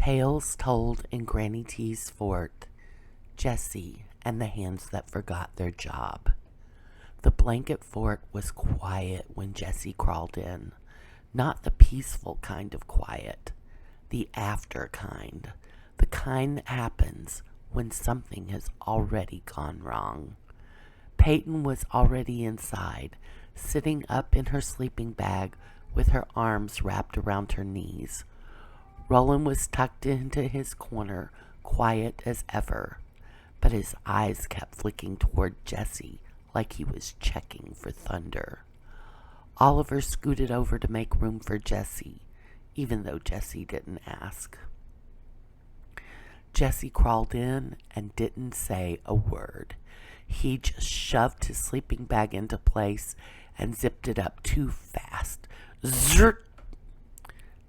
Tales told in Granny T's fort, Jessie and the hands that forgot their job. The blanket fort was quiet when Jessie crawled in. Not the peaceful kind of quiet, the after kind. The kind that happens when something has already gone wrong. Peyton was already inside, sitting up in her sleeping bag with her arms wrapped around her knees. Roland was tucked into his corner, quiet as ever, but his eyes kept flicking toward Jessie like he was checking for thunder. Oliver scooted over to make room for Jessie, even though Jessie didn't ask. Jessie crawled in and didn't say a word. He just shoved his sleeping bag into place and zipped it up too fast. Zert!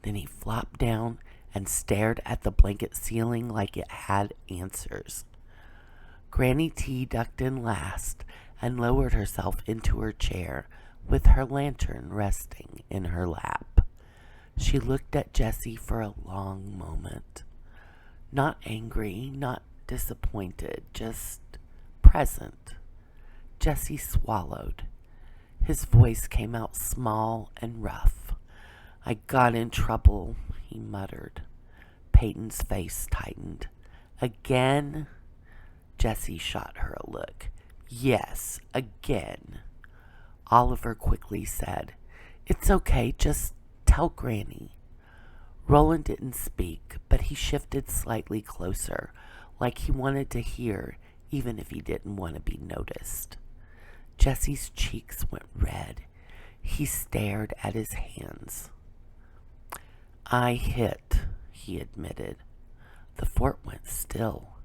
Then he flopped down and stared at the blanket ceiling like it had answers. Granny T ducked in last and lowered herself into her chair with her lantern resting in her lap. She looked at Jessie for a long moment. Not angry, not disappointed, just present. Jessie swallowed. His voice came out small and rough. "I got in trouble," he muttered. Peyton's face tightened. "Again?" Jessie shot her a look. "Yes, again." Oliver quickly said, "It's okay, just tell Granny." Roland didn't speak, but he shifted slightly closer, like he wanted to hear, even if he didn't want to be noticed. Jessie's cheeks went red. He stared at his hands. "I hit," he admitted. The fort went still.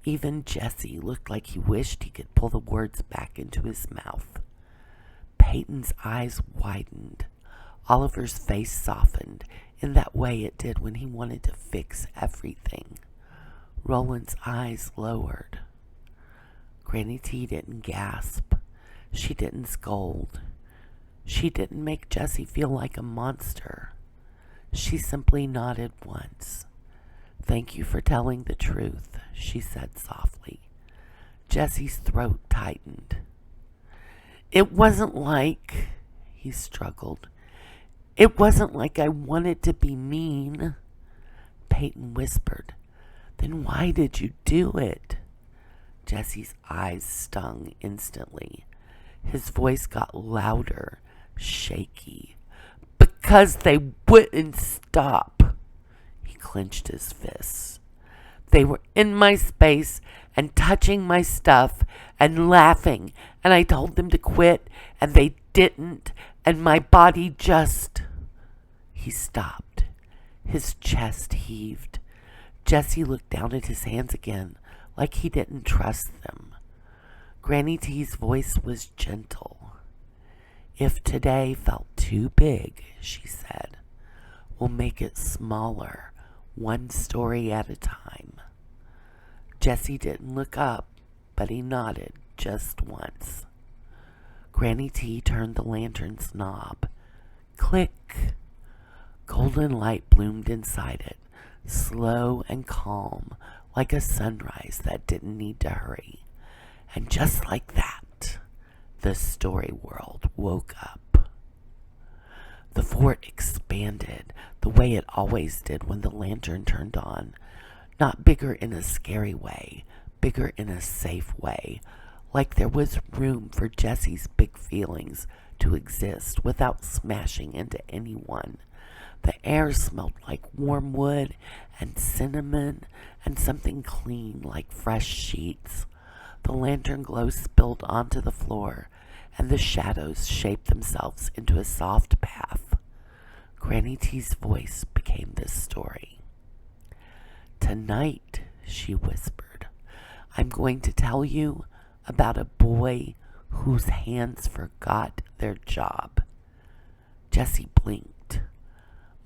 Even Jessie looked like he wished he could pull the words back into his mouth. Peyton's eyes widened. Oliver's face softened in that way it did when he wanted to fix everything. Roland's eyes lowered. Granny T didn't gasp. She didn't scold. She didn't make Jessie feel like a monster. She simply nodded once. "Thank you for telling the truth," she said softly. Jessie's throat tightened. "It wasn't like," he struggled. "It wasn't like I wanted to be mean." Peyton whispered, "Then why did you do it?" Jessie's eyes stung instantly. His voice got louder, shaky. "Because they wouldn't stop." He clenched his fists. "They were in my space and touching my stuff and laughing, and I told them to quit, and they didn't, and my body just..." He stopped. His chest heaved. Jessie looked down at his hands again, like he didn't trust them. Granny T's voice was gentle. "If today felt too big," she said, "we'll make it smaller, one story at a time." Jessie didn't look up, but he nodded just once. Granny T turned the lantern's knob. Click! Golden light bloomed inside it, slow and calm, like a sunrise that didn't need to hurry. And just like that, the story world woke up. The fort expanded the way it always did when the lantern turned on. Not bigger in a scary way, bigger in a safe way, like there was room for Jessie's big feelings to exist without smashing into anyone. The air smelled like warm wood and cinnamon and something clean like fresh sheets. The lantern glow spilled onto the floor, and the shadows shaped themselves into a soft path. Granny T's voice became this story. "Tonight," she whispered, "I'm going to tell you about a boy whose hands forgot their job." Jessie blinked.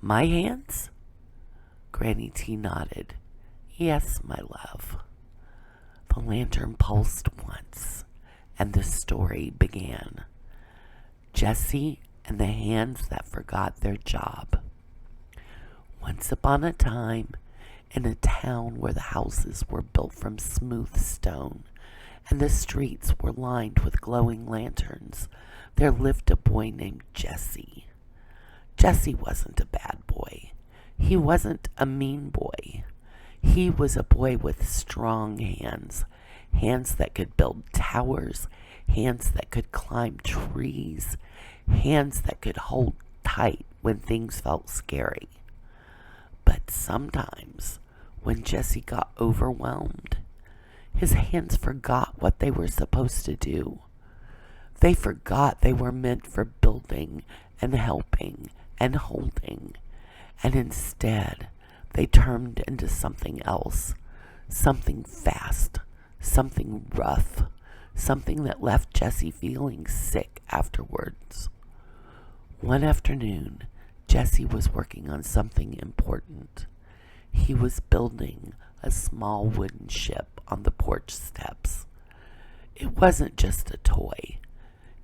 "My hands?" Granny T nodded. "Yes, my love." The lantern pulsed once, and the story began. Jessie and the hands that forgot their job. Once upon a time, in a town where the houses were built from smooth stone and the streets were lined with glowing lanterns, there lived a boy named Jesse. Jesse wasn't a bad boy. He wasn't a mean boy. He was a boy with strong hands, hands that could build towers, hands that could climb trees, hands that could hold tight when things felt scary. But sometimes, when Jesse got overwhelmed, his hands forgot what they were supposed to do. They forgot they were meant for building and helping and holding, and instead they turned into something else, something fast, something rough, something that left Jesse feeling sick afterwards. One afternoon, Jesse was working on something important. He was building a small wooden ship on the porch steps. It wasn't just a toy.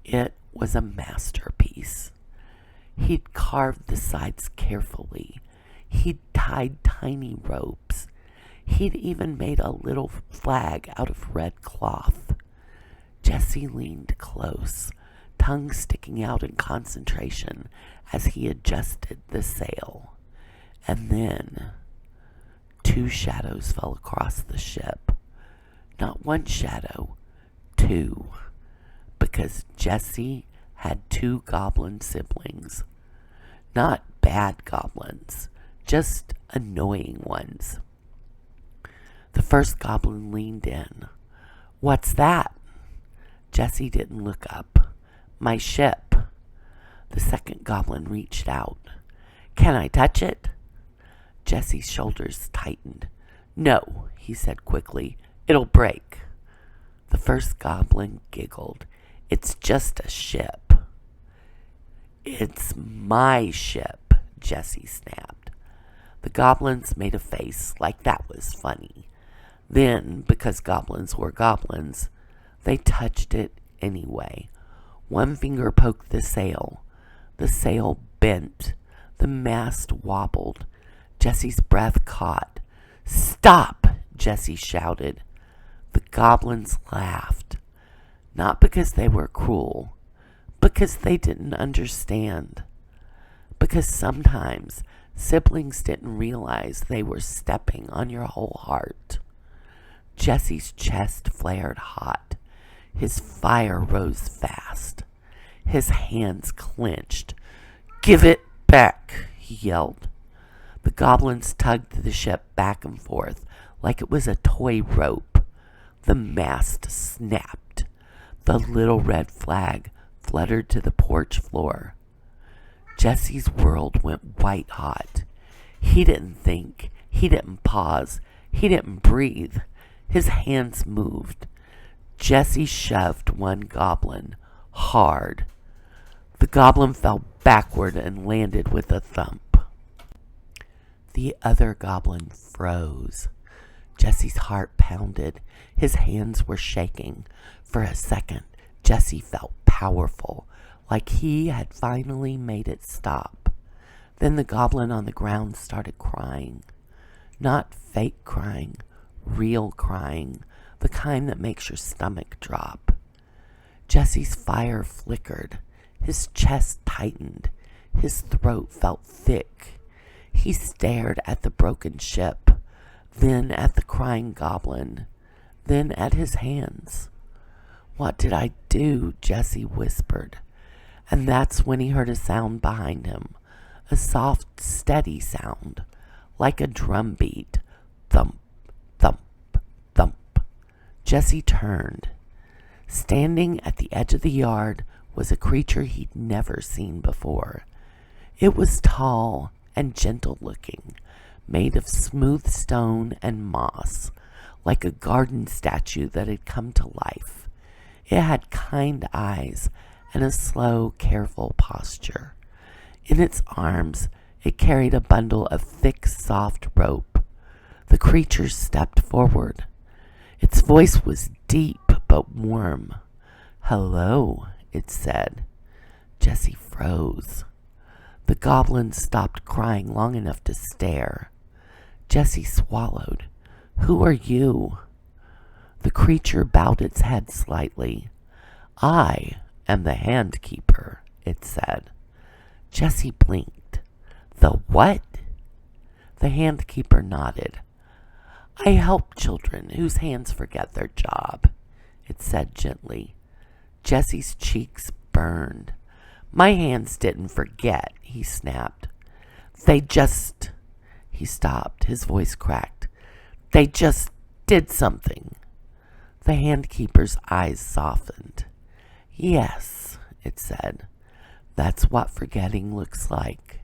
It was a masterpiece. He'd carved the sides carefully. He'd tied tiny ropes. He'd even made a little flag out of red cloth. Jesse leaned close, tongue sticking out in concentration as he adjusted the sail. And then 2 shadows fell across the ship. Not 1 shadow, 2. Because Jesse had 2 goblin siblings. Not bad goblins, just annoying ones. The first goblin leaned in. "What's that?" Jesse didn't look up. "My ship." The second goblin reached out. "Can I touch it?" Jesse's shoulders tightened. "No," he said quickly. "It'll break." The first goblin giggled. "It's just a ship." "It's my ship," Jesse snapped. The goblins made a face like that was funny. Then, because goblins were goblins, they touched it anyway. One finger poked the sail. The sail bent. The mast wobbled. Jesse's breath caught. "Stop!" Jesse shouted. The goblins laughed. Not because they were cruel, because they didn't understand. Because sometimes siblings didn't realize they were stepping on your whole heart. Jesse's chest flared hot. His fire rose fast. His hands clenched. "Give it back," he yelled. The goblins tugged the ship back and forth like it was a toy rope. The mast snapped. The little red flag fluttered to the porch floor. Jesse's world went white hot. He didn't think. He didn't pause. He didn't breathe. His hands moved. Jesse shoved one goblin hard. The goblin fell backward and landed with a thump. The other goblin froze. Jesse's heart pounded. His hands were shaking. For a second, Jesse felt powerful, like he had finally made it stop. Then the goblin on the ground started crying. Not fake crying, real crying, the kind that makes your stomach drop. Jesse's fire flickered. His chest tightened. His throat felt thick. He stared at the broken ship, then at the crying goblin, then at his hands. "What did I do?" Jesse whispered. And that's when he heard a sound behind him, a soft, steady sound, like a drum beat. Thump, thump, thump. Jesse turned. Standing at the edge of the yard was a creature he'd never seen before. It was tall and gentle-looking, made of smooth stone and moss, like a garden statue that had come to life. It had kind eyes and a slow, careful posture. In its arms, it carried a bundle of thick, soft rope. The creature stepped forward. Its voice was deep but warm. "Hello," it said. Jesse froze. The goblin stopped crying long enough to stare. Jessie swallowed. Who are you? The creature bowed its head slightly. I am the hand keeper, it said. Jessie blinked. The what? The hand keeper nodded. I help children whose hands forget their job, it said gently. Jessie's cheeks burned. My hands didn't forget, he snapped. He stopped, his voice cracked. They just did something. The hand keeper's eyes softened. Yes, it said. That's what forgetting looks like.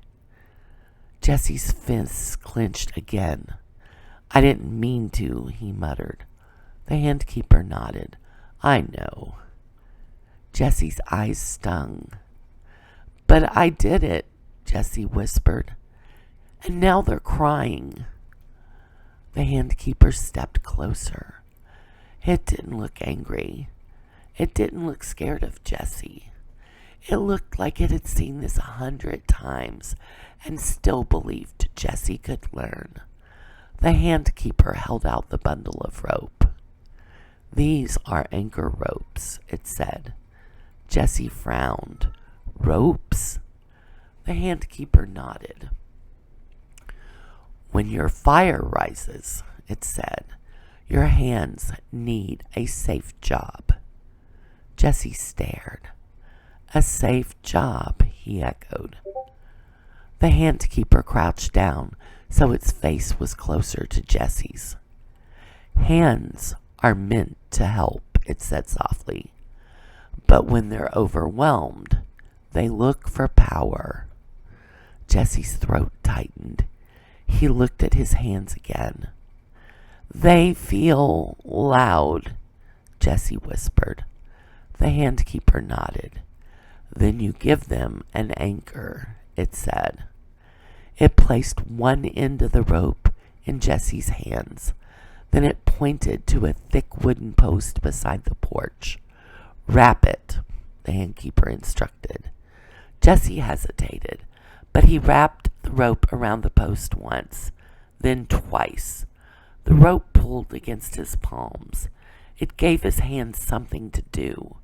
Jessie's fists clenched again. I didn't mean to, he muttered. The hand keeper nodded. I know. Jessie's eyes stung. But I did it, Jessie whispered. And now they're crying. The hand keeper stepped closer. It didn't look angry. It didn't look scared of Jessie. It looked like it had seen this 100 times and still believed Jessie could learn. The hand keeper held out the bundle of rope. These are anchor ropes, it said. Jessie frowned. Ropes? The hand keeper nodded. When your fire rises, it said, your hands need a safe job. Jessie stared. A safe job, he echoed. The hand keeper crouched down so its face was closer to Jessie's. Hands are meant to help, it said softly. But when they're overwhelmed, they look for power. Jessie's throat tightened. He looked at his hands again. They feel loud, Jessie whispered. The hand keeper nodded. Then you give them an anchor, it said. It placed one end of the rope in Jessie's hands. Then it pointed to a thick wooden post beside the porch. Wrap it, the handkeeper instructed. Jessie hesitated, but he wrapped the rope around the post once, then twice. The rope pulled against his palms. It gave his hands something to do,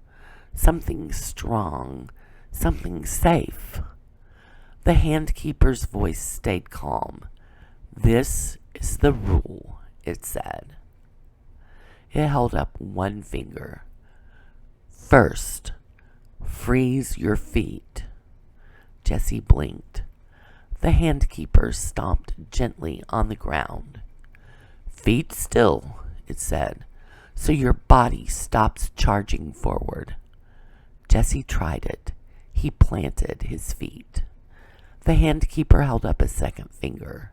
something strong, something safe. The handkeeper's voice stayed calm. This is the rule, it said. It held up one finger. First, freeze your feet. Jessie blinked. The handkeeper stomped gently on the ground. Feet still, it said, so your body stops charging forward. Jessie tried it. He planted his feet. The handkeeper held up a second finger.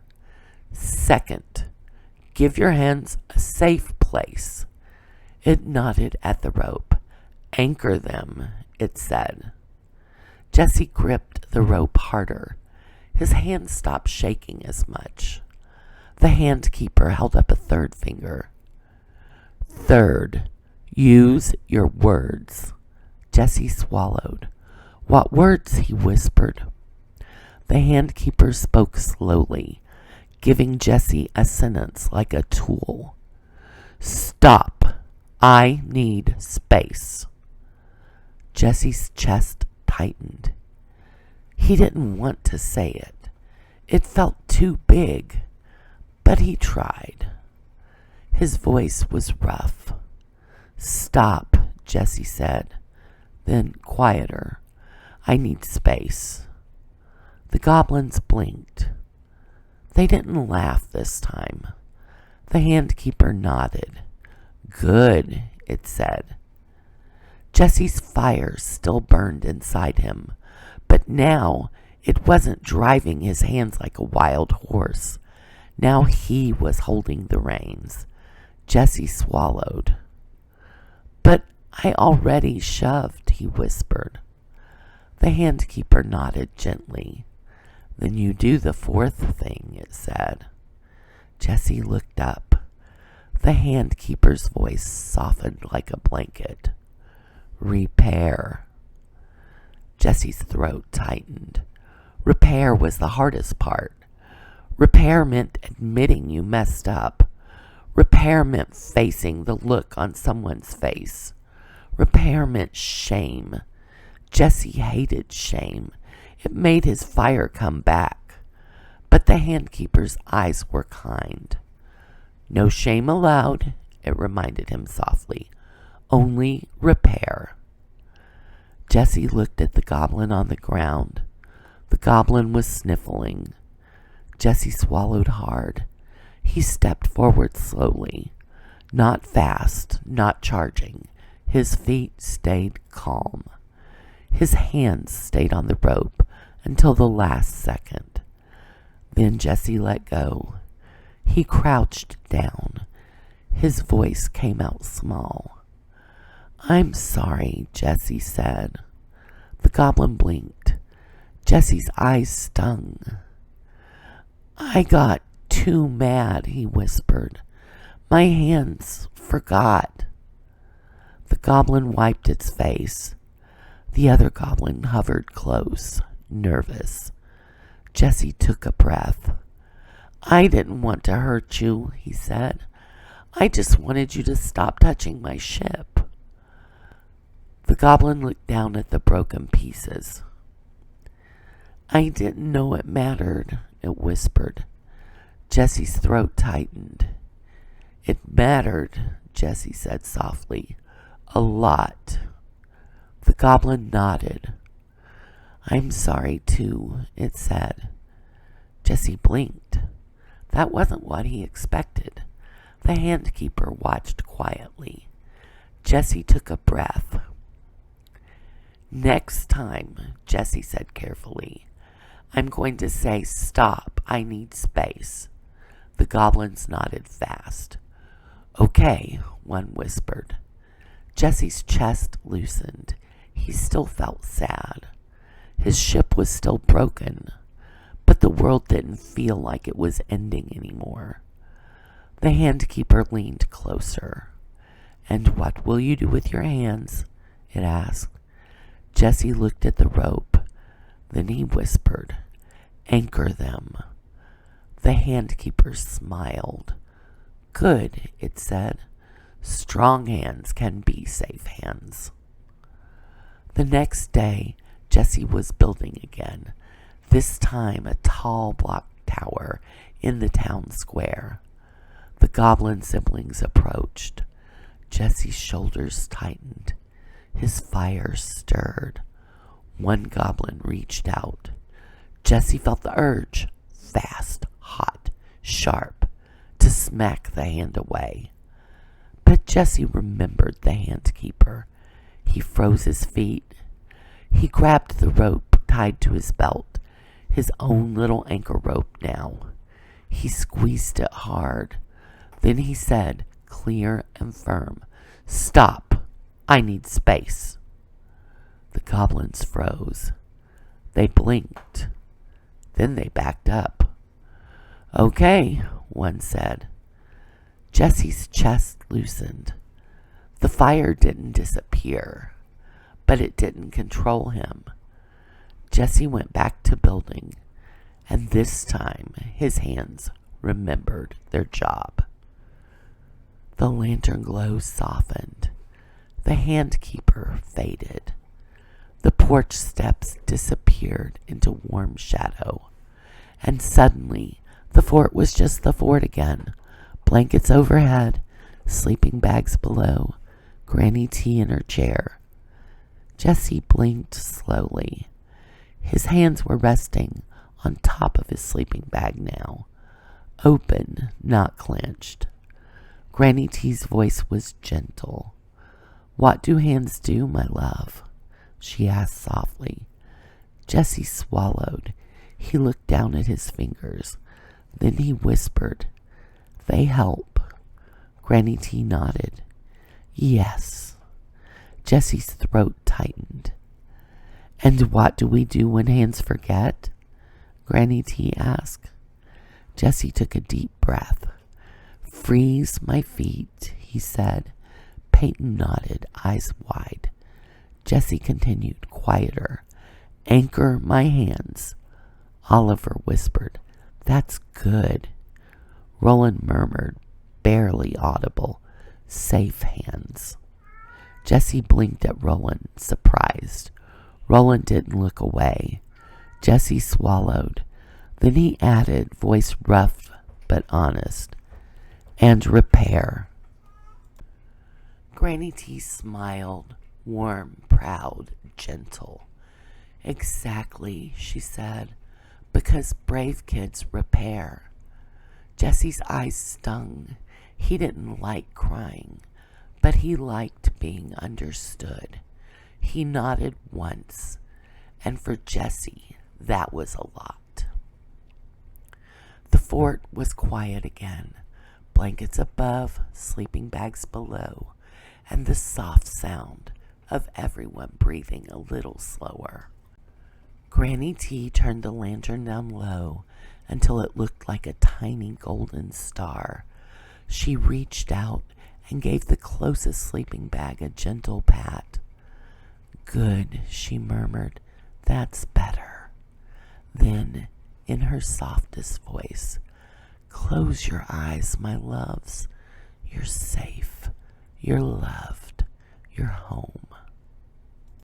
Second, give your hands a safe place. It nodded at the rope. Anchor them, it said. Jessie gripped the rope harder. His hands stopped shaking as much. The handkeeper held up a third finger. Third, use your words. Jessie swallowed. What words? He whispered. The handkeeper spoke slowly, giving Jessie a sentence like a tool. Stop. I need space. Jessie's chest tightened. He didn't want to say it. It felt too big, but he tried. His voice was rough. Stop, Jessie said. Then quieter. I need space. The goblins blinked. They didn't laugh this time. The handkeeper nodded. Good, it said. Jessie's fire still burned inside him, but now it wasn't driving his hands like a wild horse. Now he was holding the reins. Jessie swallowed. But I already shoved, he whispered. The handkeeper nodded gently. Then you do the fourth thing, it said. Jessie looked up. The handkeeper's voice softened like a blanket. Repair. Jessie's throat tightened. Repair was the hardest part. Repair meant admitting you messed up. Repair meant facing the look on someone's face. Repair meant shame. Jesse hated shame. It made his fire come back. But the handkeeper's eyes were kind. No shame allowed, it reminded him softly. Only repair. Jesse looked at the goblin on the ground. The goblin was sniffling. Jesse swallowed hard. He stepped forward slowly. Not fast, not charging. His feet stayed calm. His hands stayed on the rope until the last second. Then Jesse let go. He crouched down. His voice came out small. "I'm sorry," Jesse said. The goblin blinked. Jesse's eyes stung. "I got too mad," he whispered. "My hands forgot." The goblin wiped its face. The other goblin hovered close, nervous. Jesse took a breath. "I didn't want to hurt you," he said. "I just wanted you to stop touching my ship." The goblin looked down at the broken pieces. "I didn't know it mattered," it whispered. Jesse's throat tightened. "It mattered," Jesse said softly. "A lot." The goblin nodded. "I'm sorry too," it said. Jesse blinked. That wasn't what he expected. The handkeeper watched quietly. Jesse took a breath. "Next time," Jesse said carefully, "I'm going to say, 'Stop, I need space.'" The goblins nodded fast. "Okay," one whispered. Jesse's chest loosened. He still felt sad. His ship was still broken, but the world didn't feel like it was ending anymore. The handkeeper leaned closer. "And what will you do with your hands?" it asked. Jesse looked at the rope. Then he whispered, "Anchor them." The handkeeper smiled. "Good," it said. "Strong hands can be safe hands." The next day, Jesse was building again, this time a tall block tower in the town square. The goblin siblings approached. Jesse's shoulders tightened. His fire stirred. One goblin reached out. Jesse felt the urge, fast, hot, sharp, to smack the hand away. But Jesse remembered the handkeeper. He froze his feet. He grabbed the rope tied to his belt, his own little anchor rope now. He squeezed it hard. Then he said, clear and firm, "Stop! I need space." The goblins froze. They blinked. Then they backed up. "Okay," one said. Jesse's chest loosened. The fire didn't disappear, but it didn't control him. Jesse went back to building, and this time his hands remembered their job. The lantern glow softened. The handkeeper faded. The porch steps disappeared into warm shadow. And suddenly, the fort was just the fort again. Blankets overhead, sleeping bags below, Granny T in her chair. Jesse blinked slowly. His hands were resting on top of his sleeping bag now, open, not clenched. Granny T's voice was gentle. "What do hands do, my love?" she asked softly. Jesse swallowed. He looked down at his fingers. Then he whispered, "They help." Granny T nodded. "Yes." Jesse's throat tightened. "And what do we do when hands forget?" Granny T asked. Jesse took a deep breath. "Freeze my feet," he said. Peyton nodded, eyes wide. Jesse continued, quieter. "Anchor my hands." Oliver whispered, That's good, Roland murmured, barely audible. Safe hands. Jessie blinked at Roland, surprised. Roland didn't look away. Jessie swallowed. Then he added, voice rough but honest, and repair. Granny T smiled, warm, proud, gentle. Exactly, she said, because brave kids repair. Jesse's eyes stung. He didn't like crying, but he liked being understood. He nodded once, and for Jesse, that was a lot. The fort was quiet again, blankets above, sleeping bags below, and the soft sound of everyone breathing a little slower. Granny T turned the lantern down low until it looked like a tiny golden star. She reached out and gave the closest sleeping bag a gentle pat. Good, she murmured. That's better. Then, in her softest voice, close your eyes, my loves. You're safe. You're loved. You're home.